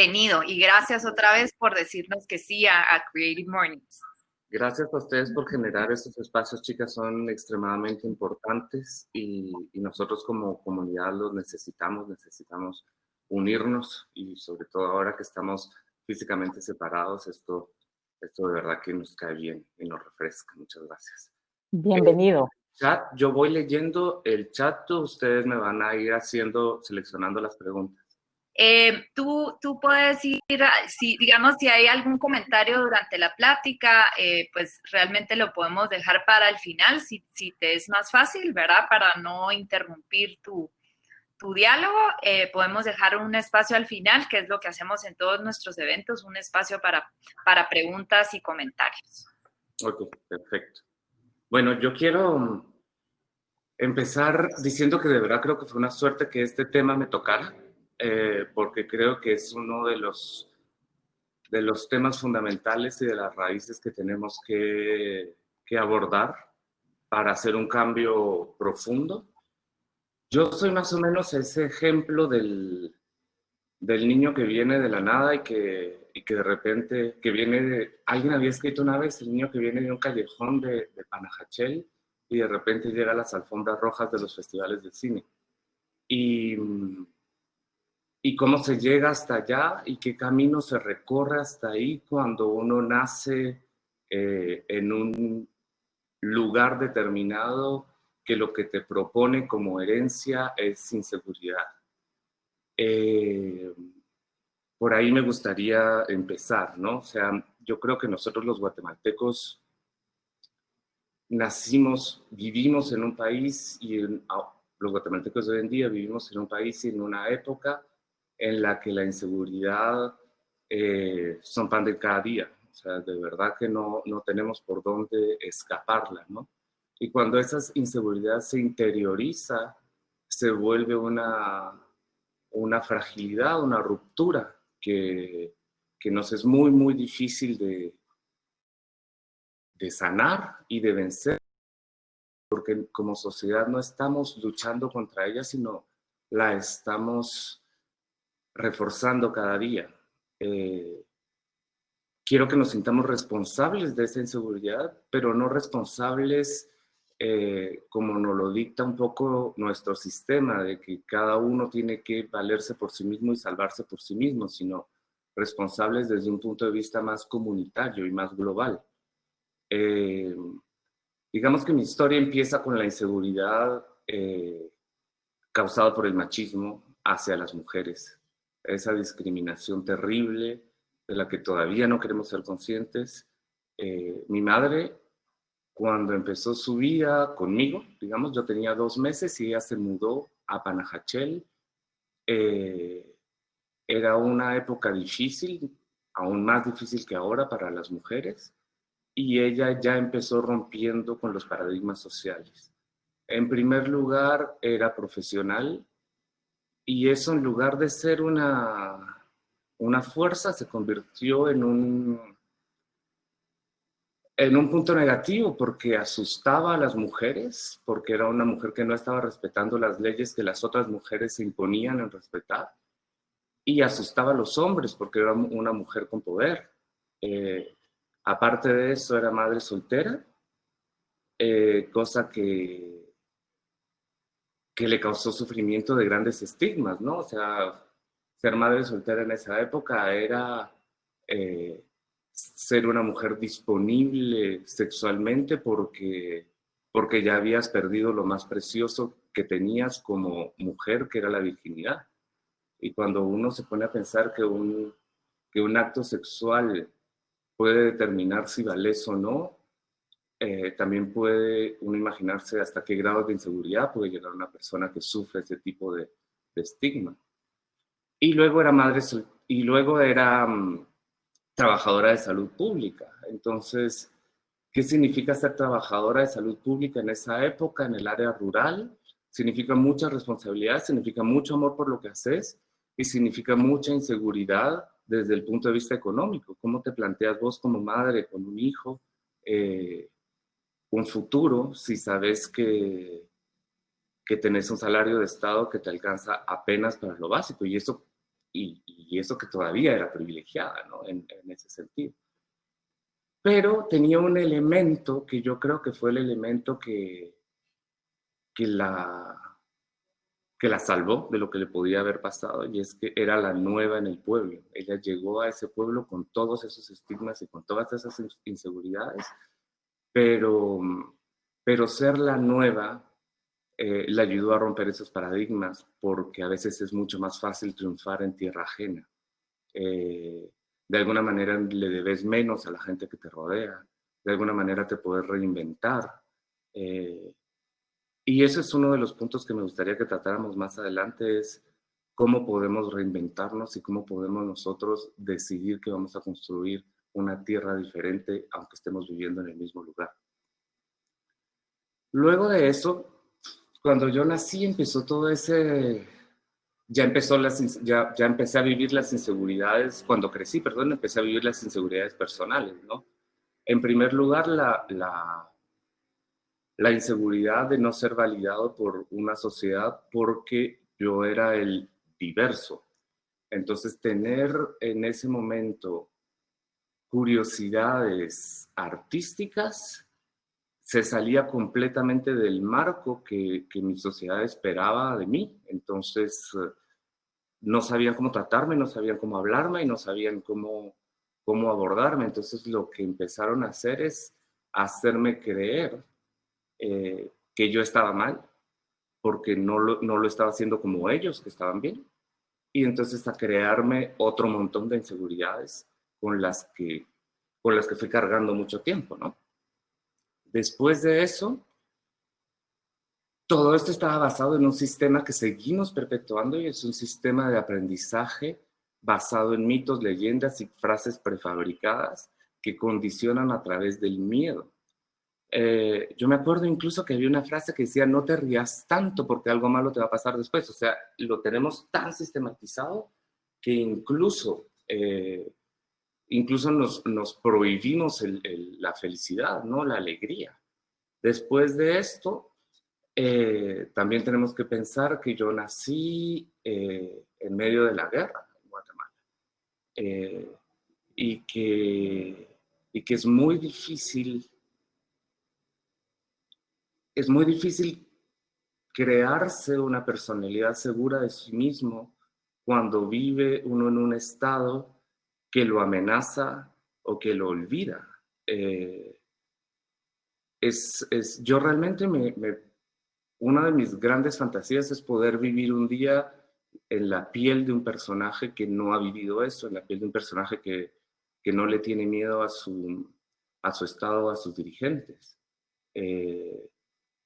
Bienvenido y gracias otra vez por decirnos que sí a Creative Mornings. Gracias a ustedes por generar estos espacios, chicas, son extremadamente importantes y nosotros como comunidad los necesitamos unirnos y sobre todo ahora que estamos físicamente separados, esto de verdad que nos cae bien y nos refresca. Muchas gracias. Bienvenido. Chat, yo voy leyendo el chat, ustedes me van a ir seleccionando las preguntas. Tú puedes ir, si hay algún comentario durante la plática, pues realmente lo podemos dejar para el final, si te es más fácil, ¿verdad? Para no interrumpir tu diálogo, podemos dejar un espacio al final, que es lo que hacemos en todos nuestros eventos, un espacio para preguntas y comentarios. Ok, perfecto. Bueno, yo quiero empezar diciendo que de verdad creo que fue una suerte que este tema me tocara, porque creo que es uno de los temas fundamentales y de las raíces que tenemos que abordar para hacer un cambio profundo. Yo soy más o menos ese ejemplo del niño que viene de la nada y que de repente, alguien había escrito una vez, el niño que viene de un callejón de Panajachel y de repente llega a las alfombras rojas de los festivales de cine. Y cómo se llega hasta allá y qué camino se recorre hasta ahí cuando uno nace en un lugar determinado que lo que te propone como herencia es inseguridad. Por ahí me gustaría empezar, ¿no? O sea, yo creo que nosotros los guatemaltecos vivimos en un país los guatemaltecos de hoy en día vivimos en un país y en una época en la que la inseguridad son pan de cada día. O sea, de verdad que no tenemos por dónde escaparla, ¿no? Y cuando esa inseguridad se interioriza, se vuelve una fragilidad, una ruptura que nos es muy, muy difícil de sanar y de vencer, porque como sociedad no estamos luchando contra ella, sino la estamos reforzando cada día. Quiero que nos sintamos responsables de esa inseguridad, pero no responsables como nos lo dicta un poco nuestro sistema, de que cada uno tiene que valerse por sí mismo y salvarse por sí mismo, sino responsables desde un punto de vista más comunitario y más global. Digamos que mi historia empieza con la inseguridad causada por el machismo hacia las mujeres, esa discriminación terrible de la que todavía no queremos ser conscientes. Mi madre, cuando empezó su vida conmigo, digamos, yo tenía 2 meses y ella se mudó a Panajachel. Era una época difícil, aún más difícil que ahora para las mujeres, y ella ya empezó rompiendo con los paradigmas sociales. En primer lugar, era profesional, y eso, en lugar de ser una fuerza, se convirtió en un punto negativo, porque asustaba a las mujeres, porque era una mujer que no estaba respetando las leyes que las otras mujeres se imponían en respetar, y asustaba a los hombres, porque era una mujer con poder. Aparte de eso, era madre soltera, cosa que le causó sufrimiento de grandes estigmas, ¿no? O sea, ser madre soltera en esa época era ser una mujer disponible sexualmente porque ya habías perdido lo más precioso que tenías como mujer, que era la virginidad. Y cuando uno se pone a pensar que un acto sexual puede determinar si vales o no, también puede uno imaginarse hasta qué grado de inseguridad puede llegar una persona que sufre ese tipo de estigma. Y luego era trabajadora de salud pública. Entonces, ¿qué significa ser trabajadora de salud pública en esa época, en el área rural? Significa mucha responsabilidad, significa mucho amor por lo que haces y significa mucha inseguridad desde el punto de vista económico. ¿Cómo te planteas vos como madre con un hijo un futuro si sabes que tenés un salario de Estado que te alcanza apenas para lo básico? Y eso y eso que todavía era privilegiada, ¿no? En ese sentido. Pero tenía un elemento que yo creo que fue el elemento que la, que la salvó de lo que le podía haber pasado, y es que era la nueva en el pueblo. Ella llegó a ese pueblo con todos esos estigmas y con todas esas inseguridades, pero, pero ser la nueva le ayudó a romper esos paradigmas, porque a veces es mucho más fácil triunfar en tierra ajena. De alguna manera le debes menos a la gente que te rodea, de alguna manera te puedes reinventar. Y ese es uno de los puntos que me gustaría que tratáramos más adelante, es cómo podemos reinventarnos y cómo podemos nosotros decidir que vamos a construir una tierra diferente, aunque estemos viviendo en el mismo lugar. Luego de eso, cuando yo nací, empezó todo ese... Ya empecé a vivir las inseguridades, cuando crecí, perdón, empecé a vivir las inseguridades personales, ¿no? En primer lugar, la inseguridad de no ser validado por una sociedad porque yo era el diverso. Entonces, tener en ese momento curiosidades artísticas se salía completamente del marco que mi sociedad esperaba de mí. Entonces, no sabían cómo tratarme, no sabían cómo hablarme y no sabían cómo abordarme. Entonces, lo que empezaron a hacer es hacerme creer que yo estaba mal, porque no lo estaba haciendo como ellos, que estaban bien. Y entonces a crearme otro montón de inseguridades con las que fui cargando mucho tiempo, ¿no? Después de eso, todo esto estaba basado en un sistema que seguimos perpetuando y es un sistema de aprendizaje basado en mitos, leyendas y frases prefabricadas que condicionan a través del miedo. Yo me acuerdo incluso que había una frase que decía, no te rías tanto porque algo malo te va a pasar después. O sea, lo tenemos tan sistematizado que incluso nos prohibimos la felicidad, ¿no? La alegría. Después de esto, también tenemos que pensar que yo nací en medio de la guerra en Guatemala y que es muy difícil crearse una personalidad segura de sí mismo cuando vive uno en un estado que lo amenaza o que lo olvida. Yo realmente una de mis grandes fantasías es poder vivir un día en la piel de un personaje que no ha vivido eso, en la piel de un personaje que no le tiene miedo a su estado, a sus dirigentes.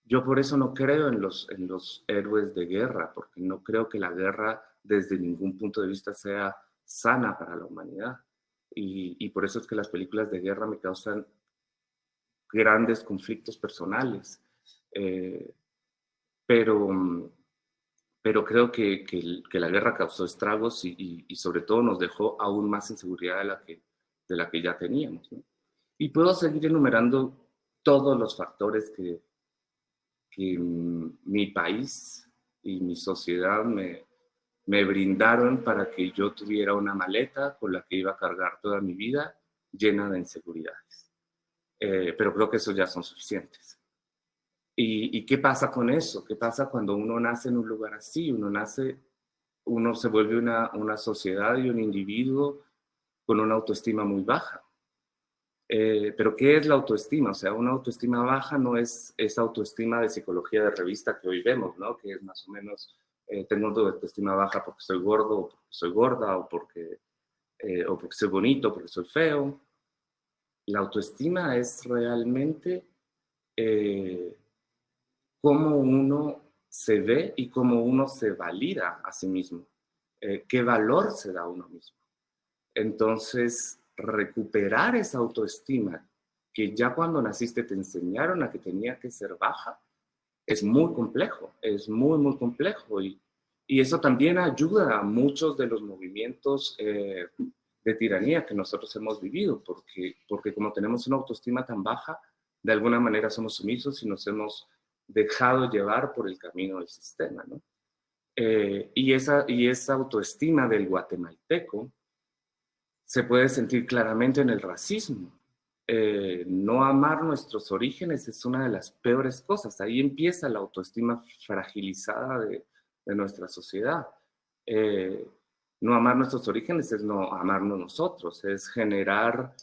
Yo por eso no creo en los héroes de guerra, porque no creo que la guerra desde ningún punto de vista sea sana para la humanidad. Y por eso es que las películas de guerra me causan grandes conflictos personales. Pero creo que la guerra causó estragos y sobre todo nos dejó aún más inseguridad de la que ya teníamos, ¿no? Y puedo seguir enumerando todos los factores que mi país y mi sociedad me brindaron para que yo tuviera una maleta con la que iba a cargar toda mi vida llena de inseguridades. Pero creo que esos ya son suficientes. ¿Y qué pasa con eso? ¿Qué pasa cuando uno nace en un lugar así? Uno se vuelve una sociedad y un individuo con una autoestima muy baja. Pero ¿qué es la autoestima? O sea, una autoestima baja no es esa autoestima de psicología de revista que hoy vemos, ¿no? Que es más o menos, tengo una autoestima baja porque soy gordo, o porque soy gorda, o porque soy bonito, o porque soy feo. La autoestima es realmente cómo uno se ve y cómo uno se valida a sí mismo. Qué valor se da a uno mismo. Entonces, recuperar esa autoestima que ya cuando naciste te enseñaron a que tenía que ser baja, es muy complejo, es muy, muy complejo. Y eso también ayuda a muchos de los movimientos de tiranía que nosotros hemos vivido, porque como tenemos una autoestima tan baja, de alguna manera somos sumisos y nos hemos dejado llevar por el camino del sistema, ¿no? Y esa autoestima del guatemalteco se puede sentir claramente en el racismo. No amar nuestros orígenes es una de las peores cosas. Ahí empieza la autoestima fragilizada de nuestra sociedad. No amar nuestros orígenes es no amarnos nosotros, es renegar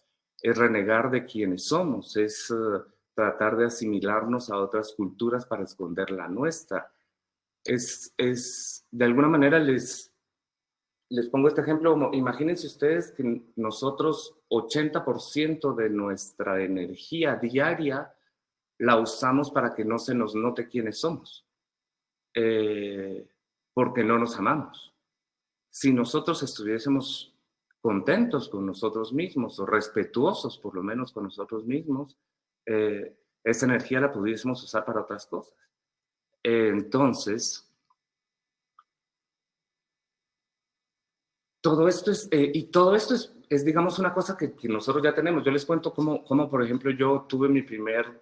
de quienes somos, es tratar de asimilarnos a otras culturas para esconder la nuestra. De alguna manera les pongo este ejemplo. Imagínense ustedes que nosotros 80% de nuestra energía diaria la usamos para que no se nos note quiénes somos, porque no nos amamos. Si nosotros estuviésemos contentos con nosotros mismos o respetuosos por lo menos con nosotros mismos, esa energía la pudiésemos usar para otras cosas. Entonces, todo esto es, digamos, una cosa que nosotros ya tenemos. Yo les cuento cómo, por ejemplo, yo tuve mi primer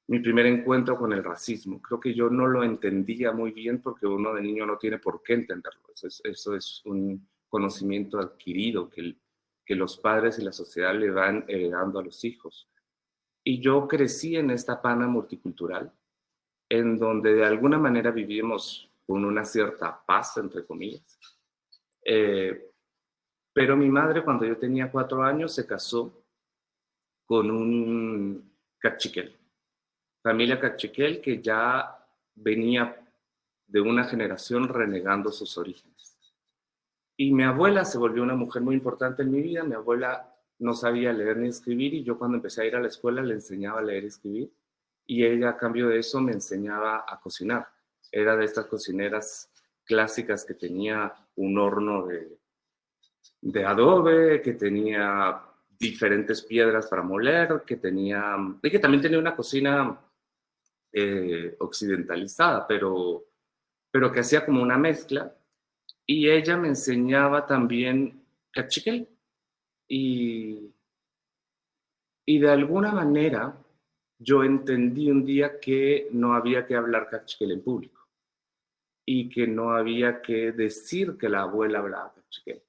encuentro con el racismo. Creo que yo no lo entendía muy bien porque uno de niño no tiene por qué entenderlo. Eso es un conocimiento adquirido que los padres y la sociedad le van heredando a los hijos. Y yo crecí en esta pana multicultural, en donde de alguna manera vivíamos con una cierta paz, entre comillas. Pero mi madre, cuando yo tenía 4 años, se casó con un cachiquel. Familia cachiquel que ya venía de una generación renegando sus orígenes. Y mi abuela se volvió una mujer muy importante en mi vida. Mi abuela no sabía leer ni escribir y yo cuando empecé a ir a la escuela le enseñaba a leer y escribir. Y ella, a cambio de eso, me enseñaba a cocinar. Era de estas cocineras clásicas que tenía un horno de adobe, que tenía diferentes piedras para moler, y que también tenía una cocina occidentalizada, pero que hacía como una mezcla. Y ella me enseñaba también cachiquel. Y de alguna manera yo entendí un día que no había que hablar cachiquel en público y que no había que decir que la abuela hablaba cachiquel.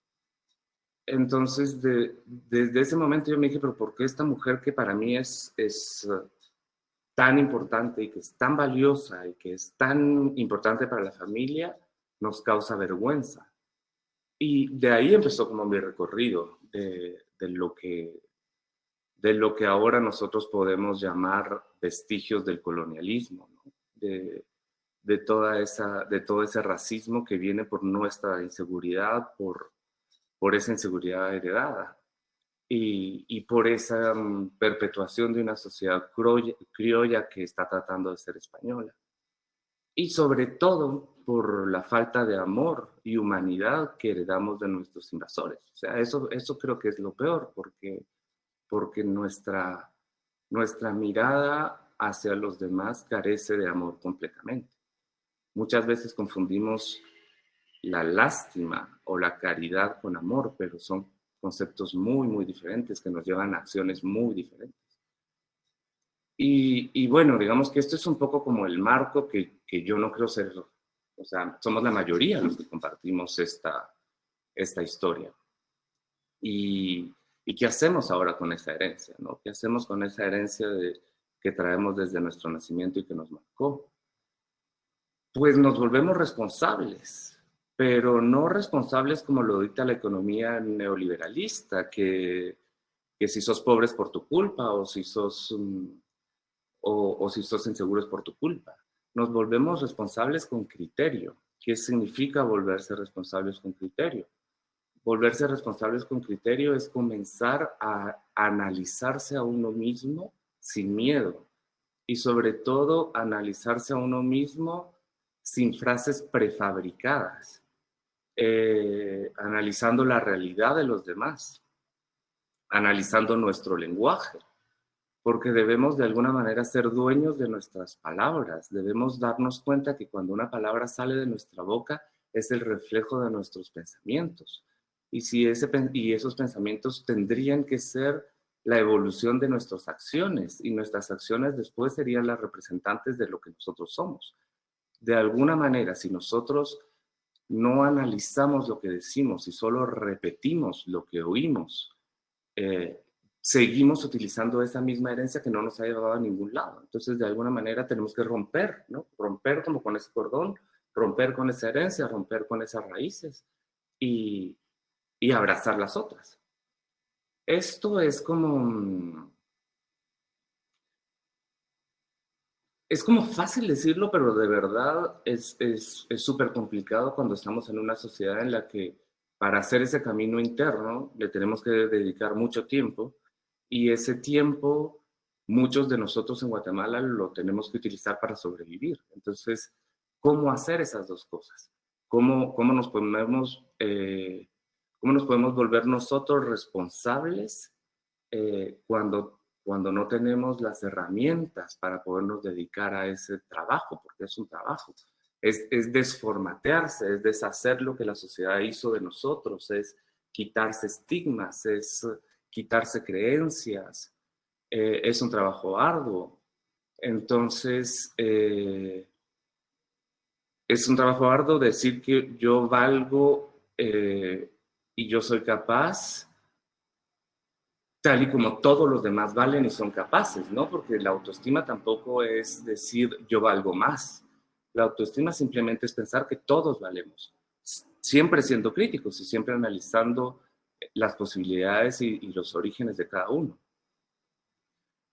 Entonces, desde ese momento yo me dije, pero ¿por qué esta mujer que para mí es tan importante y que es tan valiosa y que es tan importante para la familia, nos causa vergüenza? Y de ahí empezó como mi recorrido de lo que ahora nosotros podemos llamar vestigios del colonialismo, ¿no? de todo ese racismo que viene por nuestra inseguridad, por esa inseguridad heredada y por esa perpetuación de una sociedad criolla que está tratando de ser española. Y sobre todo por la falta de amor y humanidad que heredamos de nuestros invasores. O sea, eso creo que es lo peor, porque nuestra mirada hacia los demás carece de amor completamente. Muchas veces confundimos la lástima o la caridad con amor, pero son conceptos muy, muy diferentes que nos llevan a acciones muy diferentes. Y bueno, digamos que esto es un poco como el marco que yo no creo ser, o sea, somos la mayoría los que compartimos esta historia. ¿Y qué hacemos ahora con esa herencia, ¿no? ¿Qué hacemos con esa herencia que traemos desde nuestro nacimiento y que nos marcó? Pues nos volvemos responsables, pero no responsables como lo dicta la economía neoliberalista, que si sos pobre es por tu culpa o si sos inseguro es por tu culpa. Nos volvemos responsables con criterio. ¿Qué significa volverse responsables con criterio? Volverse responsables con criterio es comenzar a analizarse a uno mismo sin miedo y sobre todo analizarse a uno mismo sin frases prefabricadas, analizando la realidad de los demás, analizando nuestro lenguaje, porque debemos de alguna manera ser dueños de nuestras palabras. Debemos darnos cuenta que cuando una palabra sale de nuestra boca es el reflejo de nuestros pensamientos. Y esos pensamientos tendrían que ser la evolución de nuestras acciones, y nuestras acciones después serían las representantes de lo que nosotros somos. de alguna manera, si nosotros no analizamos lo que decimos y solo repetimos lo que oímos, seguimos utilizando esa misma herencia que no nos ha llevado a ningún lado. Entonces, de alguna manera tenemos que romper, ¿no? Romper como con ese cordón, romper con esa herencia, romper con esas raíces y abrazar las otras. Esto es como fácil decirlo, pero de verdad es súper complicado cuando estamos en una sociedad en la que para hacer ese camino interno le tenemos que dedicar mucho tiempo y ese tiempo muchos de nosotros en Guatemala lo tenemos que utilizar para sobrevivir. Entonces, ¿cómo hacer esas dos cosas? ¿Cómo nos podemos volver nosotros responsables cuando no tenemos las herramientas para podernos dedicar a ese trabajo, porque es un trabajo? Es desformatearse, es deshacer lo que la sociedad hizo de nosotros, es quitarse estigmas, es quitarse creencias, es un trabajo arduo. Entonces, es un trabajo arduo decir que yo valgo y yo soy capaz, tal y como todos los demás valen y son capaces, ¿no? Porque la autoestima tampoco es decir yo valgo más. La autoestima simplemente es pensar que todos valemos, siempre siendo críticos y siempre analizando las posibilidades y los orígenes de cada uno.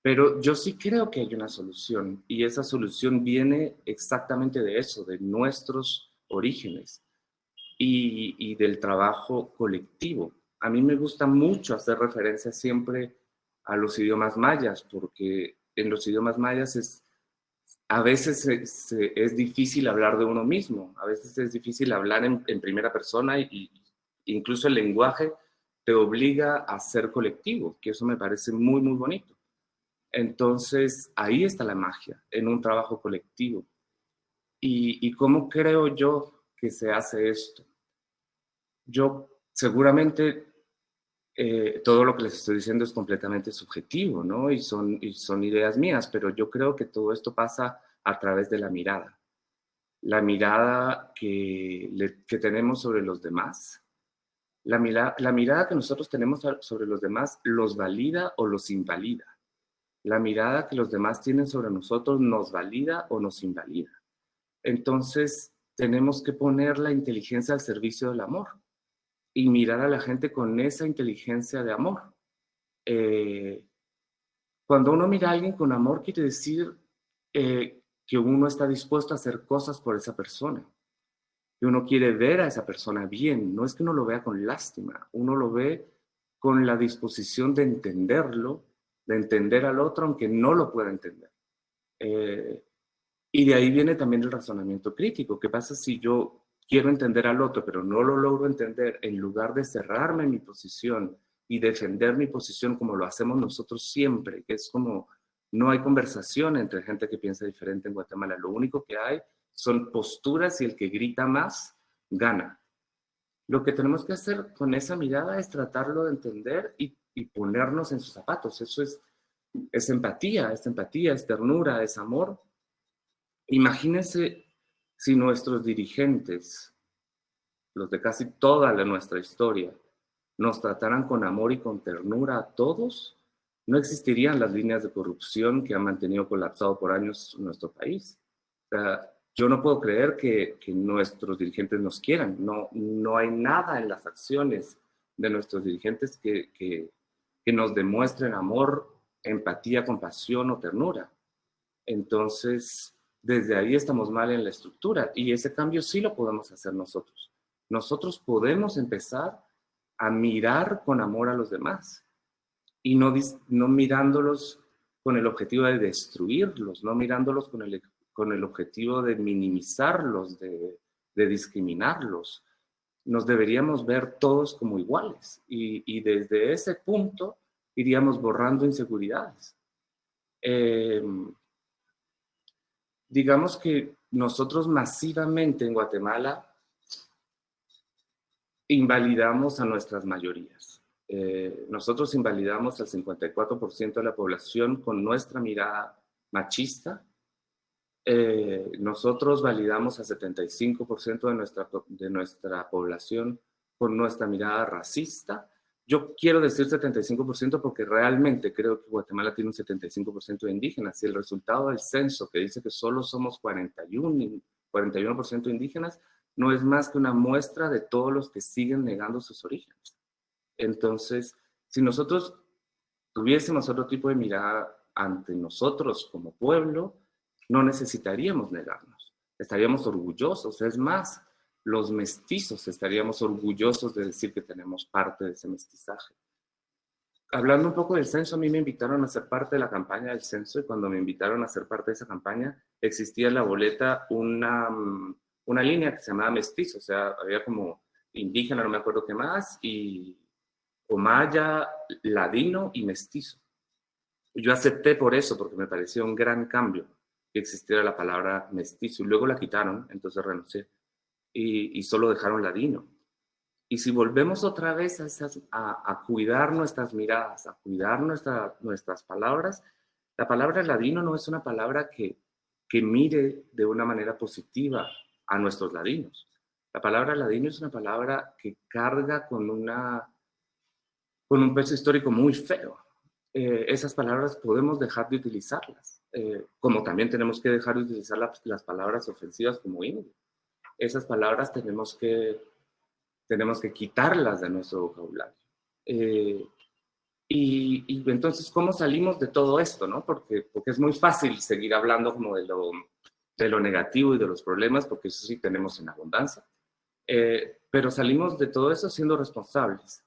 Pero yo sí creo que hay una solución y esa solución viene exactamente de eso, de nuestros orígenes y del trabajo colectivo. A mí me gusta mucho hacer referencia siempre a los idiomas mayas, porque en los idiomas mayas a veces es difícil hablar de uno mismo, a veces es difícil hablar en primera persona y incluso el lenguaje te obliga a ser colectivo, que eso me parece muy, muy bonito. Entonces, ahí está la magia, en un trabajo colectivo. ¿Y cómo creo yo que se hace esto? Yo seguramente todo lo que les estoy diciendo es completamente subjetivo, ¿no? Y son ideas mías, pero yo creo que todo esto pasa a través de la mirada. La mirada que tenemos sobre los demás. La mirada que nosotros tenemos sobre los demás los valida o los invalida. La mirada que los demás tienen sobre nosotros nos valida o nos invalida. Entonces, tenemos que poner la inteligencia al servicio del amor y mirar a la gente con esa inteligencia de amor. Cuando uno mira a alguien con amor, quiere decir que uno está dispuesto a hacer cosas por esa persona, que uno quiere ver a esa persona bien. No es que uno lo vea con lástima, uno lo ve con la disposición de entenderlo, de entender al otro aunque no lo pueda entender. Y de ahí viene también el razonamiento crítico. ¿Qué pasa si yo quiero entender al otro, pero no lo logro entender? En lugar de cerrarme en mi posición y defender mi posición como lo hacemos nosotros siempre, que es como no hay conversación entre gente que piensa diferente en Guatemala. Lo único que hay son posturas y el que grita más gana. Lo que tenemos que hacer con esa mirada es tratarlo de entender y ponernos en sus zapatos. Eso es empatía, es ternura, es amor. Imagínense si nuestros dirigentes, los de casi toda nuestra historia, nos trataran con amor y con ternura a todos, no existirían las líneas de corrupción que han mantenido colapsado por años nuestro país. O sea, yo no puedo creer que nuestros dirigentes nos quieran. No hay nada en las acciones de nuestros dirigentes que nos demuestren amor, empatía, compasión o ternura. Entonces, desde ahí estamos mal en la estructura y ese cambio sí lo podemos hacer nosotros. Nosotros podemos empezar a mirar con amor a los demás y no mirándolos con el objetivo de destruirlos, no mirándolos con el objetivo de minimizarlos, de discriminarlos. Nos deberíamos ver todos como iguales y desde ese punto iríamos borrando inseguridades. Digamos que nosotros masivamente en Guatemala invalidamos a nuestras mayorías. Nosotros invalidamos al 54% de la población con nuestra mirada machista nosotros validamos a 75% de nuestra población con nuestra mirada racista. Yo quiero decir 75% porque realmente creo que Guatemala tiene un 75% de indígenas, y el resultado del censo, que dice que solo somos 41% indígenas, no es más que una muestra de todos los que siguen negando sus orígenes. Entonces, si nosotros tuviésemos otro tipo de mirada ante nosotros como pueblo, no necesitaríamos negarnos, estaríamos orgullosos. Es más, los mestizos estaríamos orgullosos de decir que tenemos parte de ese mestizaje. Hablando un poco del censo, a mí me invitaron a ser parte de la campaña del censo, y cuando me invitaron a ser parte de esa campaña, existía en la boleta una línea que se llamaba mestizo, o sea, había como indígena, no me acuerdo qué más, y o maya, ladino y mestizo. Yo acepté por eso, porque me pareció un gran cambio que existiera la palabra mestizo, y luego la quitaron, entonces renuncié, y solo dejaron ladino. Y si volvemos otra vez a cuidar nuestras miradas, a cuidar nuestras palabras, la palabra ladino no es una palabra que mire de una manera positiva a nuestros ladinos. La palabra ladino es una palabra que carga con un peso histórico muy feo. Esas palabras podemos dejar de utilizarlas, como también tenemos que dejar de utilizar las palabras ofensivas como indio. Esas palabras tenemos que quitarlas de nuestro vocabulario. Y entonces, ¿cómo salimos de todo esto, no? Porque es muy fácil seguir hablando como de lo negativo y de los problemas, porque eso sí tenemos en abundancia. Pero salimos de todo eso siendo responsables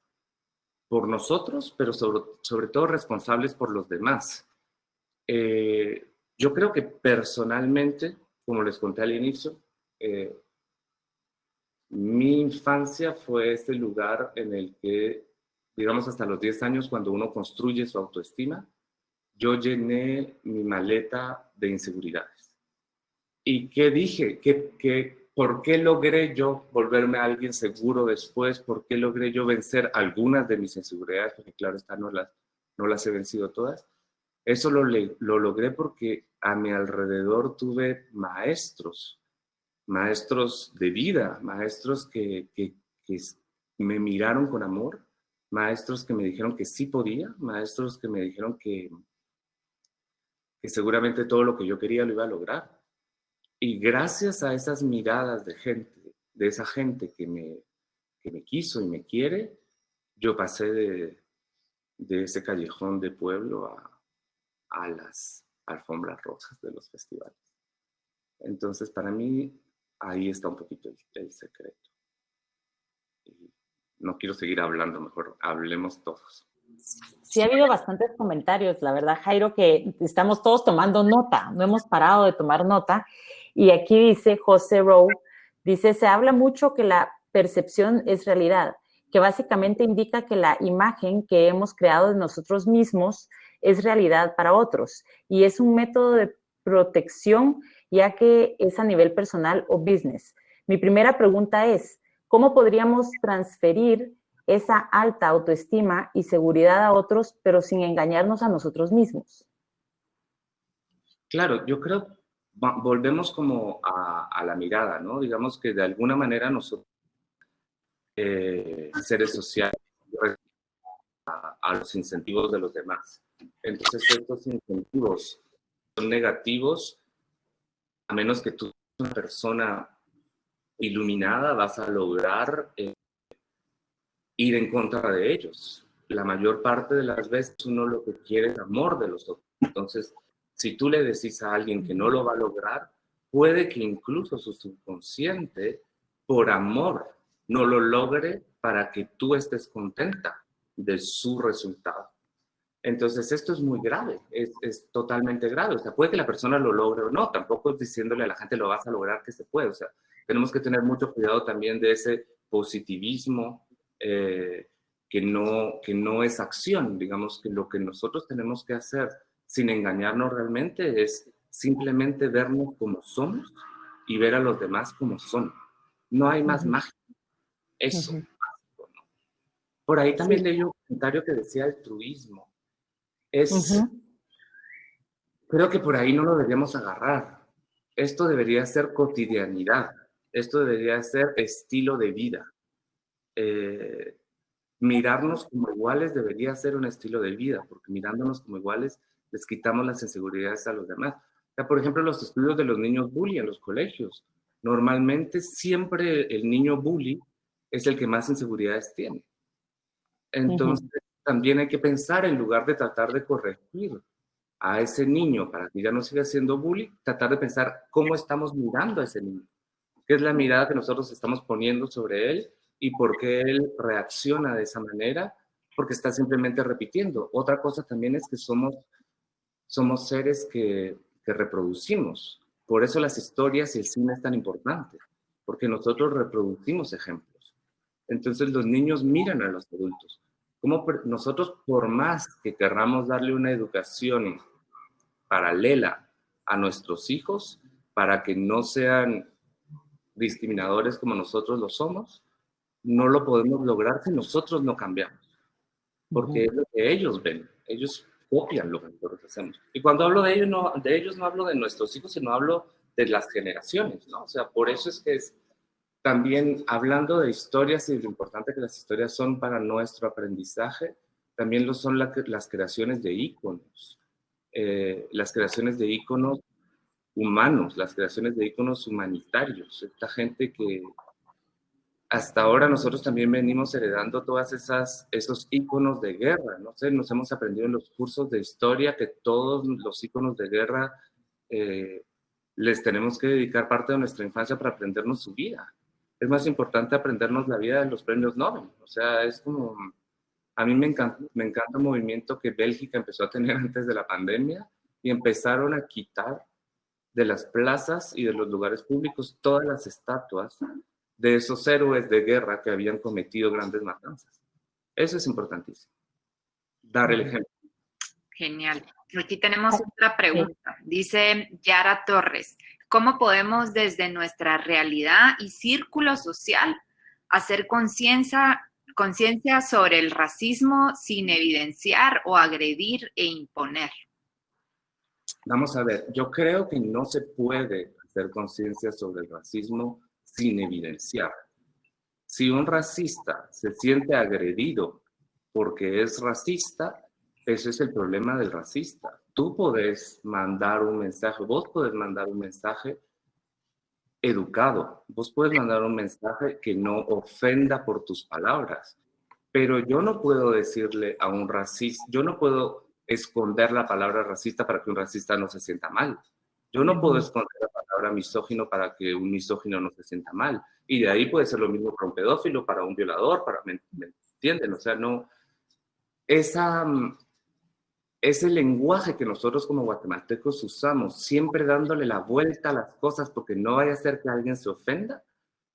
por nosotros, pero sobre todo responsables por los demás. Yo creo que personalmente, como les conté al inicio, mi infancia fue este lugar en el que, digamos, hasta los 10 años, cuando uno construye su autoestima, yo llené mi maleta de inseguridades. ¿Y qué dije? ¿Por qué logré yo volverme a alguien seguro después? ¿Por qué logré yo vencer algunas de mis inseguridades? Porque claro, no las he vencido todas. Eso lo logré porque a mi alrededor tuve maestros de vida, maestros que me miraron con amor, maestros que me dijeron que sí podía, maestros que me dijeron que seguramente todo lo que yo quería lo iba a lograr. Y gracias a esas miradas de esa gente que me quiso y me quiere, yo pasé de ese callejón de pueblo a las alfombras rojas de los festivales. Entonces, para mí, ahí está un poquito el secreto. Y no quiero seguir hablando, mejor hablemos todos. Sí, ha habido bastantes comentarios, la verdad, Jairo, que estamos todos tomando nota, no hemos parado de tomar nota. Y aquí dice José Rowe, dice, se habla mucho que la percepción es realidad, que básicamente indica que la imagen que hemos creado de nosotros mismos es realidad para otros y es un método de protección ya que es a nivel personal o business. Mi primera pregunta es, ¿cómo podríamos transferir esa alta autoestima y seguridad a otros, pero sin engañarnos a nosotros mismos? Claro, yo creo, volvemos como a la mirada, ¿no? Digamos que de alguna manera nosotros, seres sociales, a los incentivos de los demás. Entonces, estos incentivos son negativos, a menos que tú seas una persona iluminada, vas a lograr ir en contra de ellos. La mayor parte de las veces uno lo que quiere es amor de los otros. Entonces, si tú le decís a alguien que no lo va a lograr, puede que incluso su subconsciente, por amor, no lo logre para que tú estés contenta de su resultado. Entonces, esto es muy grave, es totalmente grave. O sea, puede que la persona lo logre o no, tampoco es diciéndole a la gente lo vas a lograr que se puede. O sea, tenemos que tener mucho cuidado también de ese positivismo que no es acción. Digamos que lo que nosotros tenemos que hacer sin engañarnos realmente es simplemente vernos como somos y ver a los demás como son. No hay más magia. Eso. ¿No? Por ahí también leí un comentario que decía altruismo. Creo que por ahí no lo deberíamos agarrar. esto debería ser cotidianidad, esto debería ser estilo de vida. Mirarnos como iguales debería ser un estilo de vida, porque mirándonos como iguales les quitamos las inseguridades a los demás. O sea, por ejemplo, los estudios de los niños bully en los colegios. Normalmente siempre el niño bully es el que más inseguridades tiene. Entonces, también hay que pensar, en lugar de tratar de corregir a ese niño para que ya no siga siendo bully, tratar de pensar cómo estamos mirando a ese niño, qué es la mirada que nosotros estamos poniendo sobre él y por qué él reacciona de esa manera, porque está simplemente repitiendo. Otra cosa también es que somos seres que reproducimos. Por eso las historias y el cine es tan importante, porque nosotros reproducimos ejemplos. Entonces los niños miran a los adultos. Como nosotros, por más que querramos darle una educación paralela a nuestros hijos, para que no sean discriminadores como nosotros lo somos, no lo podemos lograr si nosotros no cambiamos, porque es lo que ellos ven, ellos copian lo que nosotros hacemos. Y cuando hablo de ellos no hablo de nuestros hijos, sino hablo de las generaciones, ¿no? O sea, por eso es que es también hablando de historias y lo importante que las historias son para nuestro aprendizaje, también lo son las creaciones de íconos, las creaciones de íconos humanos, las creaciones de íconos humanitarios, esta gente que hasta ahora nosotros también venimos heredando todas esos íconos de guerra, no sé, nos hemos aprendido en los cursos de historia que todos los íconos de guerra les tenemos que dedicar parte de nuestra infancia para aprendernos su vida. Es más importante aprendernos la vida de los premios Nobel, o sea, es como, a mí me encanta un movimiento que Bélgica empezó a tener antes de la pandemia y empezaron a quitar de las plazas y de los lugares públicos todas las estatuas de esos héroes de guerra que habían cometido grandes matanzas. Eso es importantísimo. Dar el ejemplo. Genial. Aquí tenemos otra pregunta. Dice Yara Torres, ¿cómo podemos desde nuestra realidad y círculo social hacer conciencia sobre el racismo sin evidenciar o agredir e imponer? Vamos a ver, yo creo que no se puede hacer conciencia sobre el racismo sin evidenciar. Si un racista se siente agredido porque es racista, ese es el problema del racista. Tú podés mandar un mensaje, vos podés mandar un mensaje educado, vos podés mandar un mensaje que no ofenda por tus palabras, pero yo no puedo decirle a un racista, yo no puedo esconder la palabra racista para que un racista no se sienta mal. Yo no puedo esconder la palabra misógino para que un misógino no se sienta mal. Y de ahí puede ser lo mismo para un pedófilo, para un violador, ¿me entienden? O sea, no, ese lenguaje que nosotros como guatemaltecos usamos, siempre dándole la vuelta a las cosas porque no vaya a ser que alguien se ofenda,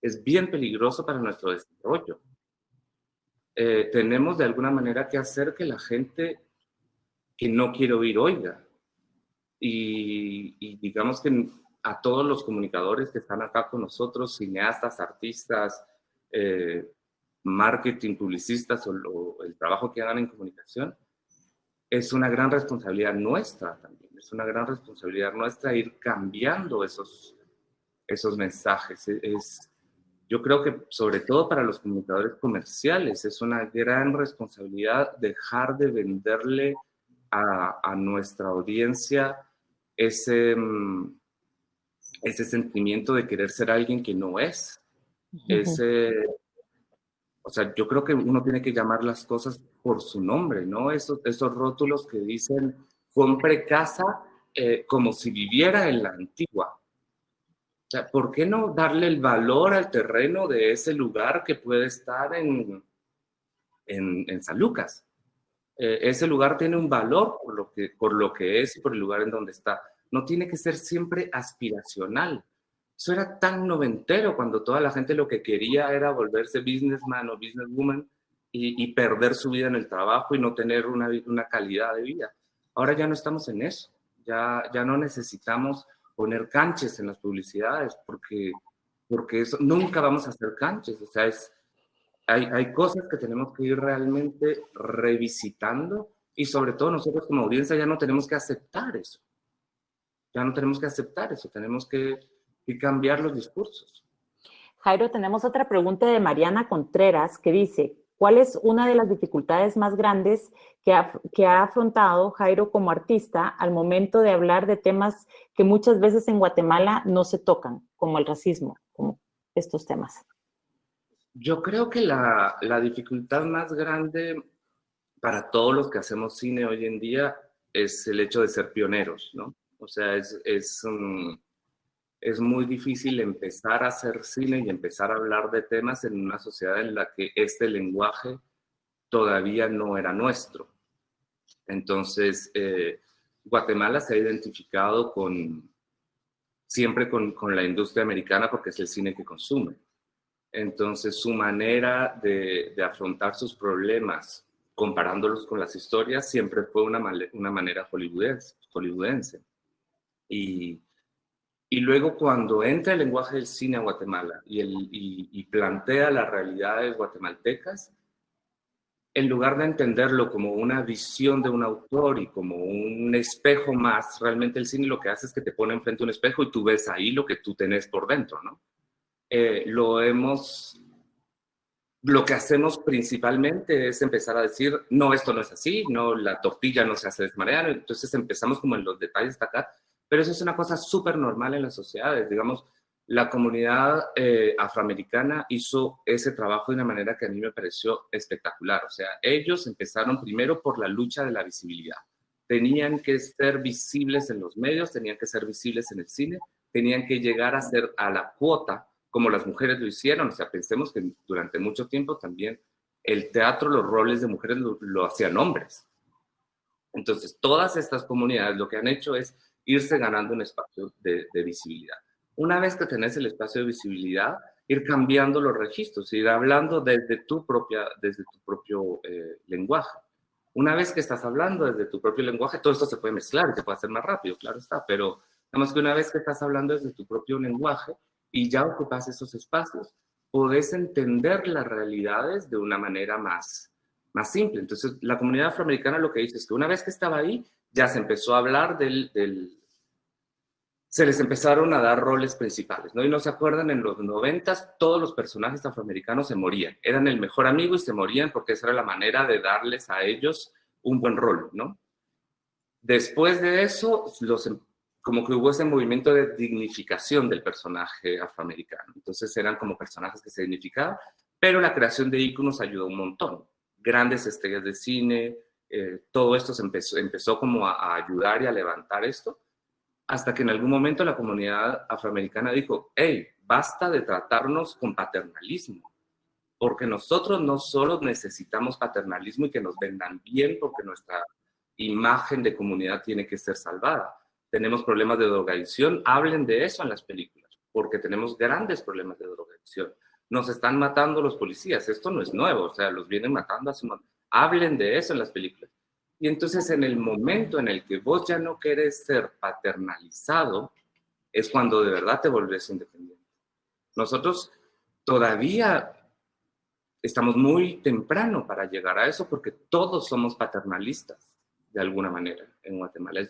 es bien peligroso para nuestro desarrollo. Tenemos de alguna manera que hacer que la gente que no quiere oír oiga. Y digamos que a todos los comunicadores que están acá con nosotros, cineastas, artistas, marketing, publicistas o el trabajo que hagan en comunicación, es una gran responsabilidad nuestra también. Es una gran responsabilidad nuestra ir cambiando esos mensajes. Yo creo que sobre todo para los comunicadores comerciales es una gran responsabilidad dejar de venderle a nuestra audiencia ese sentimiento de querer ser alguien que no es. O sea, yo creo que uno tiene que llamar las cosas por su nombre, ¿no? Esos rótulos que dicen, compre casa como si viviera en la antigua. O sea, ¿por qué no darle el valor al terreno de ese lugar que puede estar en San Lucas? Ese lugar tiene un valor por lo que es y por el lugar en donde está. No tiene que ser siempre aspiracional. Eso era tan noventero cuando toda la gente lo que quería era volverse businessman o businesswoman y perder su vida en el trabajo y no tener una calidad de vida. Ahora ya no estamos en eso. Ya no necesitamos poner canches en las publicidades porque eso, nunca vamos a hacer canches. O sea, hay cosas que tenemos que ir realmente revisitando y sobre todo nosotros como audiencia ya no tenemos que aceptar eso. Ya no tenemos que aceptar eso, tenemos que cambiar los discursos. Jairo, tenemos otra pregunta de Mariana Contreras que dice, ¿cuál es una de las dificultades más grandes que ha afrontado Jairo como artista al momento de hablar de temas que muchas veces en Guatemala no se tocan, como el racismo, como estos temas? Yo creo que la dificultad más grande para todos los que hacemos cine hoy en día es el hecho de ser pioneros, ¿no? O sea, es muy difícil empezar a hacer cine y empezar a hablar de temas en una sociedad en la que este lenguaje todavía no era nuestro. Entonces, Guatemala se ha identificado siempre con la industria americana porque es el cine que consume. Entonces, su manera de afrontar sus problemas, comparándolos con las historias, siempre fue una manera hollywoodense. Y luego cuando entra el lenguaje del cine a Guatemala y plantea las realidades guatemaltecas, en lugar de entenderlo como una visión de un autor y como un espejo más, realmente el cine lo que hace es que te pone enfrente un espejo y tú ves ahí lo que tú tenés por dentro, ¿no? Lo que hacemos principalmente es empezar a decir, no, esto no es así, no, la tortilla no se hace de esta manera, entonces empezamos como en los detalles de acá, pero eso es una cosa súper normal en las sociedades, digamos, la comunidad afroamericana hizo ese trabajo de una manera que a mí me pareció espectacular, o sea, ellos empezaron primero por la lucha de la visibilidad, tenían que ser visibles en los medios, tenían que ser visibles en el cine, tenían que llegar a ser a la cuota como las mujeres lo hicieron. O sea, pensemos que durante mucho tiempo también el teatro, los roles de mujeres lo hacían hombres. Entonces, todas estas comunidades lo que han hecho es irse ganando un espacio de visibilidad. Una vez que tenés el espacio de visibilidad, ir cambiando los registros, ir hablando desde tu propio lenguaje. Una vez que estás hablando desde tu propio lenguaje, todo esto se puede mezclar y se puede hacer más rápido, claro está, pero nada más que una vez que estás hablando desde tu propio lenguaje, y ya ocupas esos espacios, podés entender las realidades de una manera más simple. Entonces, la comunidad afroamericana lo que dice es que una vez que estaba ahí, ya se empezó a hablar se les empezaron a dar roles principales, ¿no? Y no se acuerdan, en los 90s todos los personajes afroamericanos se morían. Eran el mejor amigo y se morían porque esa era la manera de darles a ellos un buen rol, ¿no? Después de eso, como que hubo ese movimiento de dignificación del personaje afroamericano. Entonces eran como personajes que se dignificaban, pero la creación de íconos ayudó un montón. Grandes estrellas de cine, todo esto empezó como a ayudar y a levantar esto, hasta que en algún momento la comunidad afroamericana dijo, hey, basta de tratarnos con paternalismo, porque nosotros no solo necesitamos paternalismo y que nos vendan bien porque nuestra imagen de comunidad tiene que ser salvada. Tenemos problemas de drogadicción, hablen de eso en las películas, porque tenemos grandes problemas de drogadicción. Nos están matando los policías, esto no es nuevo, o sea, los vienen matando hace un montón. Hablen de eso en las películas. Y entonces en el momento en el que vos ya no querés ser paternalizado, es cuando de verdad te volvés independiente. Nosotros todavía estamos muy temprano para llegar a eso, porque todos somos paternalistas de alguna manera en Guatemala.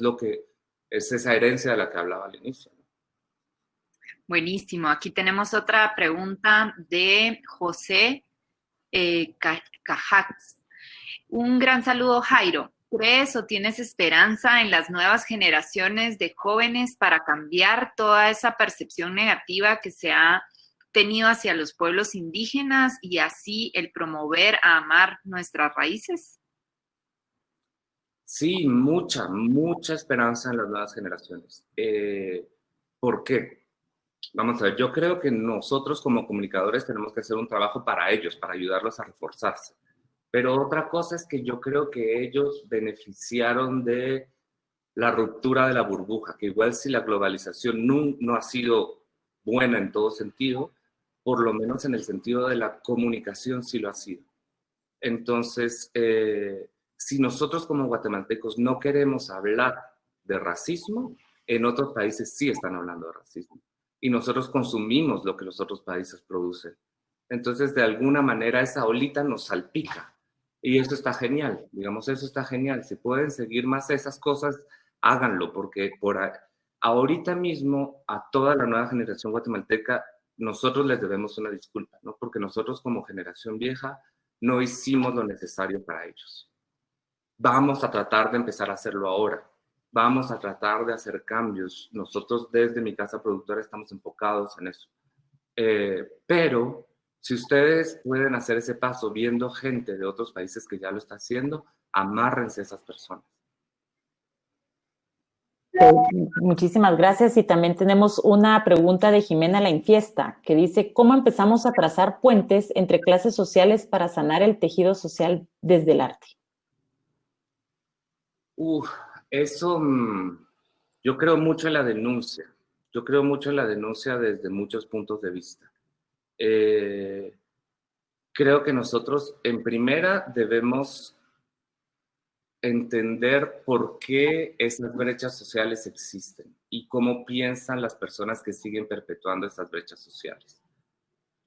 Es esa herencia de la que hablaba al inicio. Buenísimo. Aquí tenemos otra pregunta de José Cajax. Un gran saludo, Jairo. ¿Crees o tienes esperanza en las nuevas generaciones de jóvenes para cambiar toda esa percepción negativa que se ha tenido hacia los pueblos indígenas y así el promover a amar nuestras raíces? Sí, mucha esperanza en las nuevas generaciones. ¿Por qué? Vamos a ver, yo creo que nosotros como comunicadores tenemos que hacer un trabajo para ellos, para ayudarlos a reforzarse. Pero otra cosa es que yo creo que ellos beneficiaron de la ruptura de la burbuja, que igual si la globalización no ha sido buena en todo sentido, por lo menos en el sentido de la comunicación sí lo ha sido. Entonces, si nosotros como guatemaltecos no queremos hablar de racismo, en otros países sí están hablando de racismo. Y nosotros consumimos lo que los otros países producen. Entonces, de alguna manera, esa olita nos salpica. Y eso está genial, digamos, eso está genial. Si pueden seguir más esas cosas, háganlo, porque ahorita mismo a toda la nueva generación guatemalteca, nosotros les debemos una disculpa, ¿no? Porque nosotros como generación vieja no hicimos lo necesario para ellos. Vamos a tratar de empezar a hacerlo ahora. Vamos a tratar de hacer cambios. Nosotros desde mi casa productora estamos enfocados en eso. Pero si ustedes pueden hacer ese paso viendo gente de otros países que ya lo está haciendo, amárrense a esas personas. Muchísimas gracias. Y también tenemos una pregunta de Jimena La Infiesta, que dice, ¿cómo empezamos a trazar puentes entre clases sociales para sanar el tejido social desde el arte? Eso, yo creo mucho en la denuncia. Yo creo mucho en la denuncia desde muchos puntos de vista. Creo que nosotros, en primera, debemos entender por qué esas brechas sociales existen y cómo piensan las personas que siguen perpetuando esas brechas sociales.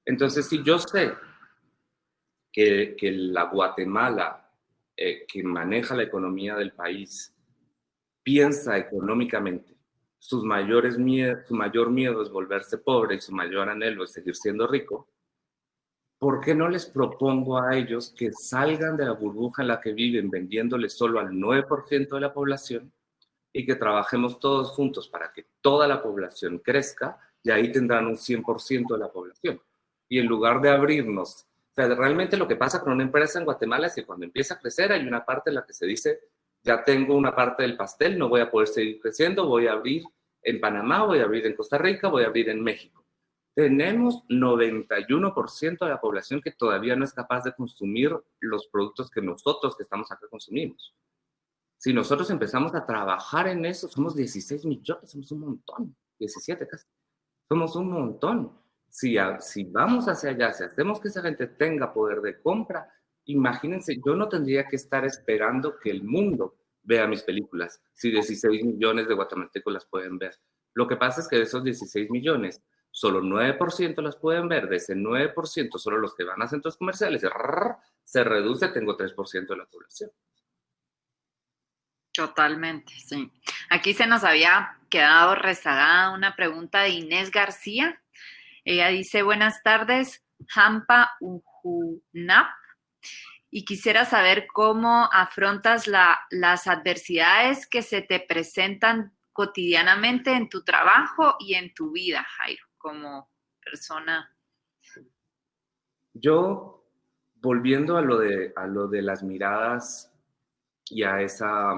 Entonces, si yo sé que la Guatemala, que maneja la economía del país, piensa económicamente, su mayor miedo es volverse pobre y su mayor anhelo es seguir siendo rico, ¿por qué no les propongo a ellos que salgan de la burbuja en la que viven vendiéndole solo al 9% de la población y que trabajemos todos juntos para que toda la población crezca y ahí tendrán un 100% de la población? Y en lugar de abrirnos, o sea, realmente lo que pasa con una empresa en Guatemala es que cuando empieza a crecer hay una parte en la que se dice, ya tengo una parte del pastel, no voy a poder seguir creciendo, voy a abrir en Panamá, voy a abrir en Costa Rica, voy a abrir en México. Tenemos 91% de la población que todavía no es capaz de consumir los productos que nosotros que estamos acá consumimos. Si nosotros empezamos a trabajar en eso, somos 16 millones, somos un montón, 17 casi. Somos un montón. Si vamos hacia allá, si hacemos que esa gente tenga poder de compra, imagínense, yo no tendría que estar esperando que el mundo vea mis películas, si 16 millones de guatemaltecos las pueden ver. Lo que pasa es que de esos 16 millones, solo 9% las pueden ver. De ese 9%, solo los que van a centros comerciales, se reduce, tengo 3% de la población. Totalmente, sí. Aquí se nos había quedado rezagada una pregunta de Inés García. Ella dice, buenas tardes, Hampa Ujunap, y quisiera saber cómo afrontas las adversidades que se te presentan cotidianamente en tu trabajo y en tu vida, Jairo, como persona. Yo, volviendo a lo de las miradas y a esa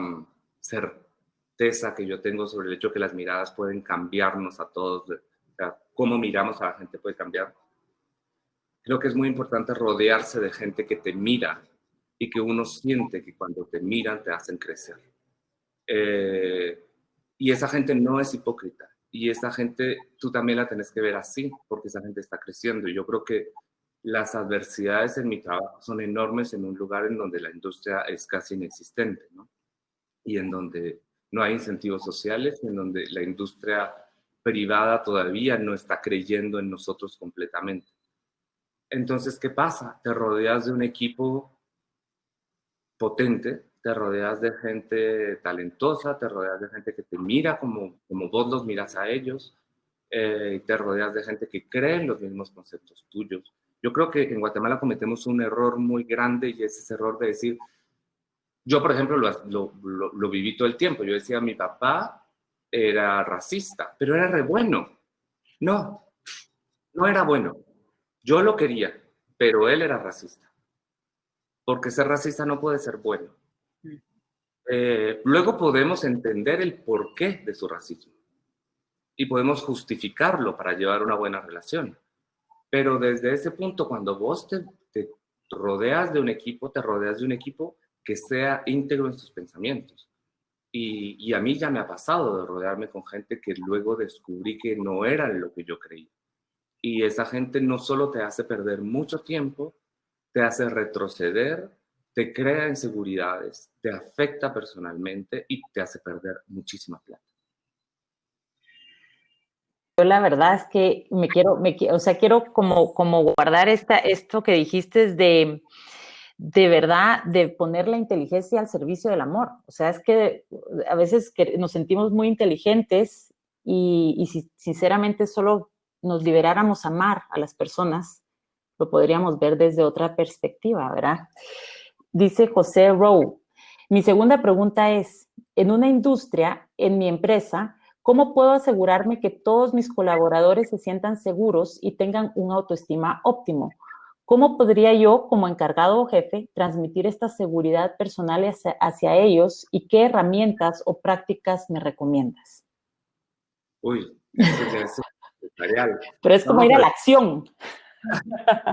certeza que yo tengo sobre el hecho que las miradas pueden cambiarnos a todos, o sea, cómo miramos a la gente puede cambiar. Creo que es muy importante rodearse de gente que te mira y que uno siente que cuando te miran te hacen crecer. Y esa gente no es hipócrita. Y esa gente tú también la tenés que ver así, porque esa gente está creciendo. Y yo creo que las adversidades en mi trabajo son enormes en un lugar en donde la industria es casi inexistente, ¿no? Y en donde no hay incentivos sociales, en donde la industria privada todavía no está creyendo en nosotros completamente. Entonces, ¿qué pasa? Te rodeas de un equipo potente, te rodeas de gente talentosa, te rodeas de gente que te mira como vos los miras a ellos, te rodeas de gente que cree en los mismos conceptos tuyos. Yo creo que en Guatemala cometemos un error muy grande y es ese error de decir, yo por ejemplo lo viví todo el tiempo, yo decía mi papá era racista, pero era re bueno. No era bueno. Yo lo quería, pero él era racista. Porque ser racista no puede ser bueno. Luego podemos entender el porqué de su racismo y podemos justificarlo para llevar una buena relación. Pero desde ese punto, cuando vos te rodeas de un equipo, te rodeas de un equipo que sea íntegro en sus pensamientos. Y a mí ya me ha pasado de rodearme con gente que luego descubrí que no eran lo que yo creía. Y esa gente no solo te hace perder mucho tiempo, te hace retroceder, te crea inseguridades, te afecta personalmente y te hace perder muchísima plata. Yo la verdad es que quiero como guardar esto que dijiste de verdad, de poner la inteligencia al servicio del amor. O sea, es que a veces nos sentimos muy inteligentes y si sinceramente solo nos liberáramos a amar a las personas, lo podríamos ver desde otra perspectiva, ¿verdad? Dice José Rowe, mi segunda pregunta es, en una industria, en mi empresa, ¿cómo puedo asegurarme que todos mis colaboradores se sientan seguros y tengan una autoestima óptimo? ¿Cómo podría yo, como encargado o jefe, transmitir esta seguridad personal hacia ellos y qué herramientas o prácticas me recomiendas? Uy, eso ya es empresarial. Pero es como No, ir a pero la acción.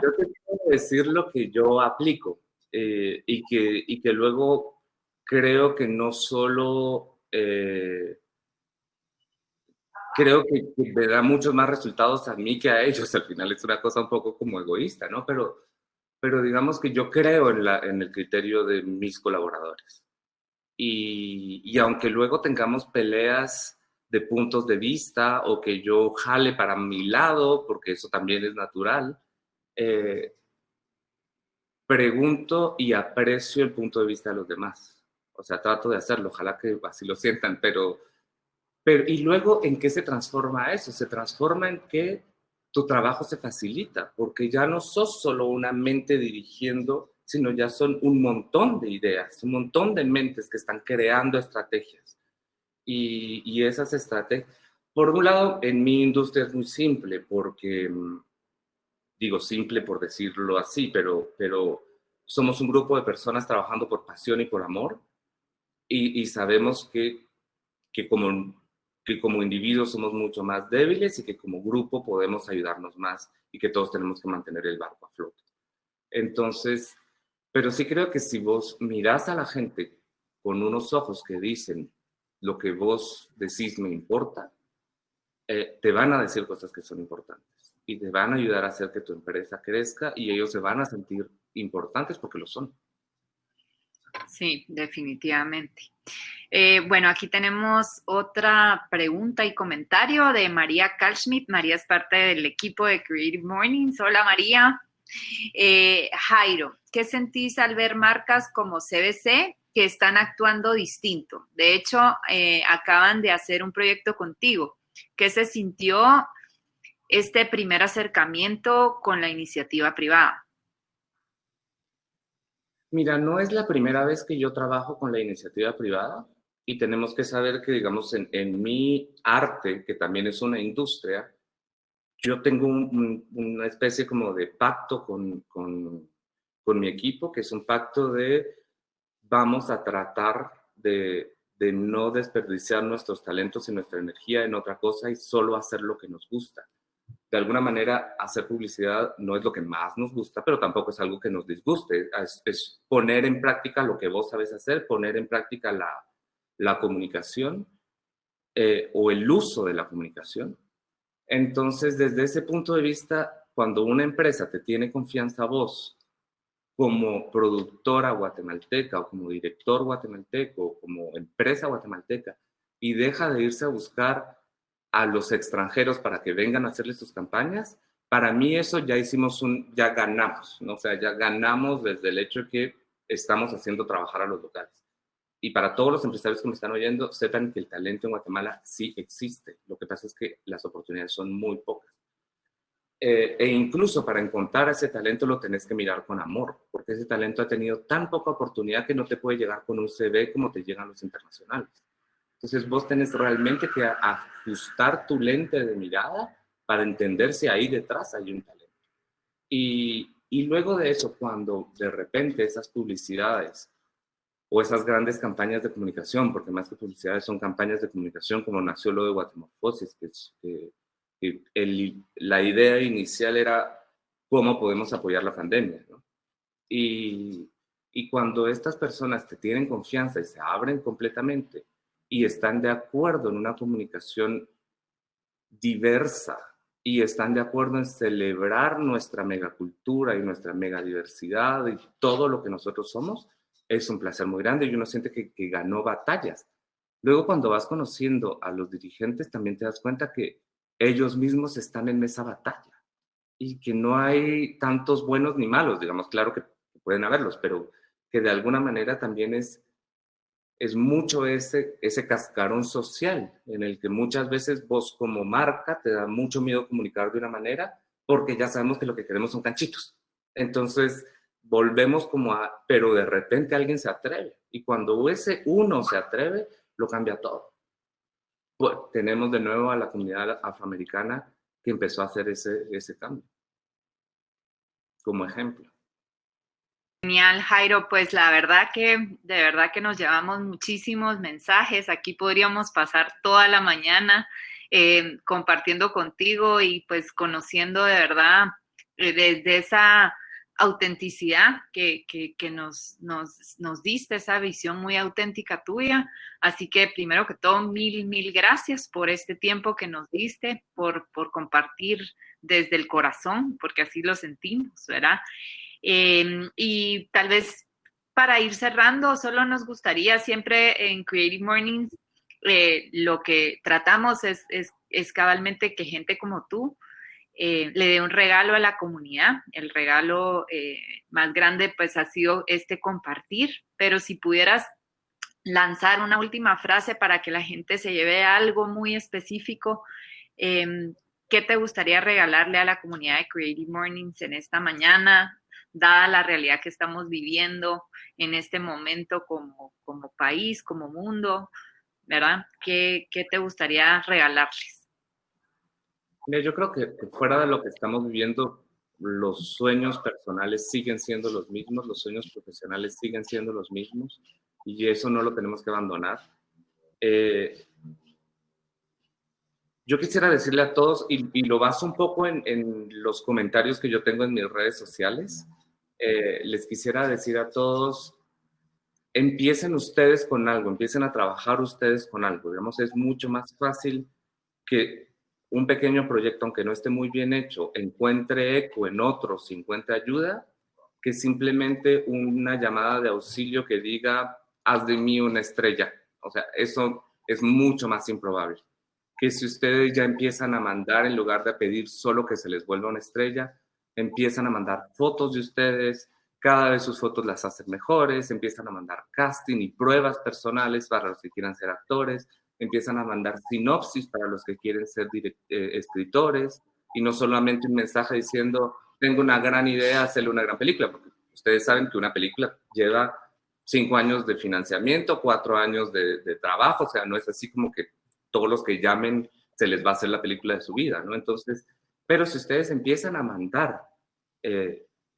yo te quiero decir lo que yo aplico y que luego creo que no solo creo que me da muchos más resultados a mí que a ellos. Al final es una cosa un poco como egoísta, ¿no? Pero digamos que yo creo en el criterio de mis colaboradores. Y aunque luego tengamos peleas de puntos de vista o que yo jale para mi lado, porque eso también es natural, eh, pregunto y aprecio el punto de vista de los demás. O sea, trato de hacerlo, ojalá que así lo sientan, pero ¿y luego en qué se transforma eso? Se transforma en que tu trabajo se facilita, porque ya no sos solo una mente dirigiendo, sino ya son un montón de ideas, un montón de mentes que están creando estrategias. Y esas estrategias, por un lado, en mi industria es muy simple, porque digo simple por decirlo así, pero somos un grupo de personas trabajando por pasión y por amor, y sabemos que como, que como individuos somos mucho más débiles y que como grupo podemos ayudarnos más y que todos tenemos que mantener el barco a flote. Entonces, pero sí creo que si vos mirás a la gente con unos ojos que dicen lo que vos decís me importa, te van a decir cosas que son importantes y te van a ayudar a hacer que tu empresa crezca y ellos se van a sentir importantes porque lo son. Sí, definitivamente. Bueno, aquí tenemos otra pregunta y comentario de María Kalschmidt. María es parte del equipo de Creative Mornings. Hola, María. Jairo, ¿qué sentís al ver marcas como CBC que están actuando distinto? De hecho, acaban de hacer un proyecto contigo. ¿Qué se sintió este primer acercamiento con la iniciativa privada? Mira, no es la primera vez que yo trabajo con la iniciativa privada y tenemos que saber que, digamos, en mi arte, que también es una industria, yo tengo una especie como de pacto con mi equipo, que es un pacto de vamos a tratar de no desperdiciar nuestros talentos y nuestra energía en otra cosa y solo hacer lo que nos gusta. De alguna manera, hacer publicidad no es lo que más nos gusta, pero tampoco es algo que nos disguste. Es poner en práctica lo que vos sabes hacer, poner en práctica la comunicación o el uso de la comunicación. Entonces, desde ese punto de vista, cuando una empresa te tiene confianza a vos como productora guatemalteca o como director guatemalteco o como empresa guatemalteca y deja de irse a buscar a los extranjeros para que vengan a hacerles sus campañas, para mí eso ya ya ganamos, ¿no? O sea, ya ganamos desde el hecho de que estamos haciendo trabajar a los locales. Y para todos los empresarios que me están oyendo, sepan que el talento en Guatemala sí existe. Lo que pasa es que las oportunidades son muy pocas. E incluso para encontrar ese talento lo tenés que mirar con amor, porque ese talento ha tenido tan poca oportunidad que no te puede llegar con un CV como te llegan los internacionales. Entonces vos tenés realmente que ajustar tu lente de mirada para entender si ahí detrás hay un talento. Y luego de eso, cuando de repente esas publicidades o esas grandes campañas de comunicación, porque más que publicidades son campañas de comunicación, como nació lo de Guatemorfosis, la idea inicial era cómo podemos apoyar la pandemia, ¿no? Y cuando estas personas te tienen confianza y se abren completamente y están de acuerdo en una comunicación diversa y están de acuerdo en celebrar nuestra megacultura y nuestra megadiversidad y todo lo que nosotros somos, es un placer muy grande y uno siente que ganó batallas. Luego, cuando vas conociendo a los dirigentes, también te das cuenta que ellos mismos están en esa batalla y que no hay tantos buenos ni malos, digamos, claro que pueden haberlos, pero que de alguna manera también es es mucho ese cascarón social en el que muchas veces vos como marca te da mucho miedo comunicar de una manera porque ya sabemos que lo que queremos son canchitos. Entonces volvemos como pero de repente alguien se atreve y cuando ese uno se atreve, lo cambia todo. Pues, tenemos de nuevo a la comunidad afroamericana que empezó a hacer ese cambio como ejemplo. Genial, Jairo, pues la verdad que de verdad que nos llevamos muchísimos mensajes. Aquí podríamos pasar toda la mañana compartiendo contigo y pues conociendo de verdad desde esa autenticidad que nos diste, esa visión muy auténtica tuya. Así que primero que todo, mil gracias por este tiempo que nos diste, por compartir desde el corazón, porque así lo sentimos, ¿verdad? Y tal vez para ir cerrando, solo nos gustaría siempre en Creative Mornings, lo que tratamos es cabalmente que gente como tú le dé un regalo a la comunidad. El regalo más grande pues ha sido compartir, pero si pudieras lanzar una última frase para que la gente se lleve algo muy específico, ¿qué te gustaría regalarle a la comunidad de Creative Mornings en esta mañana, dada la realidad que estamos viviendo en este momento como país, como mundo, ¿verdad? ¿Qué te gustaría regalarles? Mira, yo creo que fuera de lo que estamos viviendo, los sueños personales siguen siendo los mismos, los sueños profesionales siguen siendo los mismos, y eso no lo tenemos que abandonar. Yo quisiera decirle a todos, y lo baso un poco en los comentarios que yo tengo en mis redes sociales, les quisiera decir a todos, empiecen ustedes con algo, empiecen a trabajar ustedes con algo. Digamos, es mucho más fácil que un pequeño proyecto, aunque no esté muy bien hecho, encuentre eco en otros, encuentre ayuda, que simplemente una llamada de auxilio que diga, haz de mí una estrella. O sea, eso es mucho más improbable. Que si ustedes ya empiezan a mandar, en lugar de pedir solo que se les vuelva una estrella, empiezan a mandar fotos de ustedes, cada vez sus fotos las hacen mejores, empiezan a mandar casting y pruebas personales para los que quieran ser actores, empiezan a mandar sinopsis para los que quieren ser escritores, y no solamente un mensaje diciendo, tengo una gran idea, hacerle una gran película, porque ustedes saben que una película lleva 5 años de financiamiento, 4 años de trabajo, o sea, no es así como que todos los que llamen se les va a hacer la película de su vida, ¿no? Entonces, pero si ustedes empiezan a mandar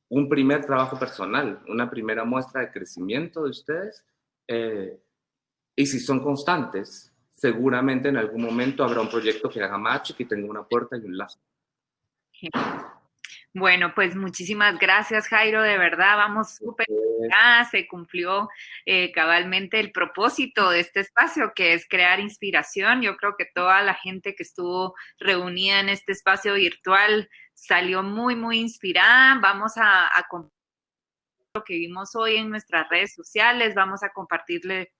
un primer trabajo personal, una primera muestra de crecimiento de ustedes, y si son constantes, seguramente en algún momento habrá un proyecto que haga match y que tenga una puerta y un lazo. Bueno, pues muchísimas gracias, Jairo, de verdad, vamos súper. Se cumplió cabalmente el propósito de este espacio, que es crear inspiración. Yo creo que toda la gente que estuvo reunida en este espacio virtual salió muy inspirada. Vamos a compartir lo que vimos hoy en nuestras redes sociales, vamos a compartirle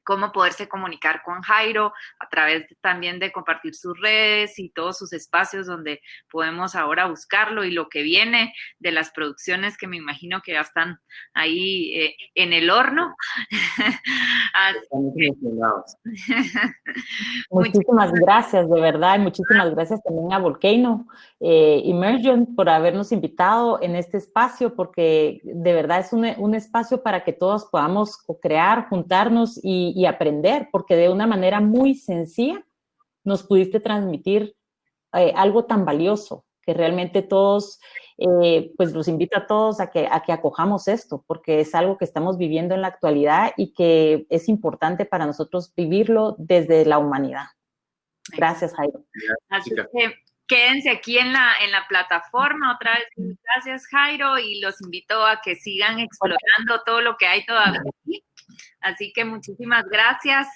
cómo poderse comunicar con Jairo a través también de compartir sus redes y todos sus espacios donde podemos ahora buscarlo, y lo que viene de las producciones que me imagino que ya están ahí en el horno. Muchísimas gracias, de verdad, y muchísimas gracias también a Volcano Immersion por habernos invitado en este espacio, porque de verdad es un espacio para que todos podamos co-crear, juntarnos y aprender, porque de una manera muy sencilla nos pudiste transmitir algo tan valioso, que realmente todos, pues los invito a todos a que acojamos esto, porque es algo que estamos viviendo en la actualidad y que es importante para nosotros vivirlo desde la humanidad. Gracias, Jairo. Así que quédense aquí en la plataforma. Otra vez, gracias, Jairo, y los invito a que sigan explorando todo lo que hay todavía aquí. Así que muchísimas gracias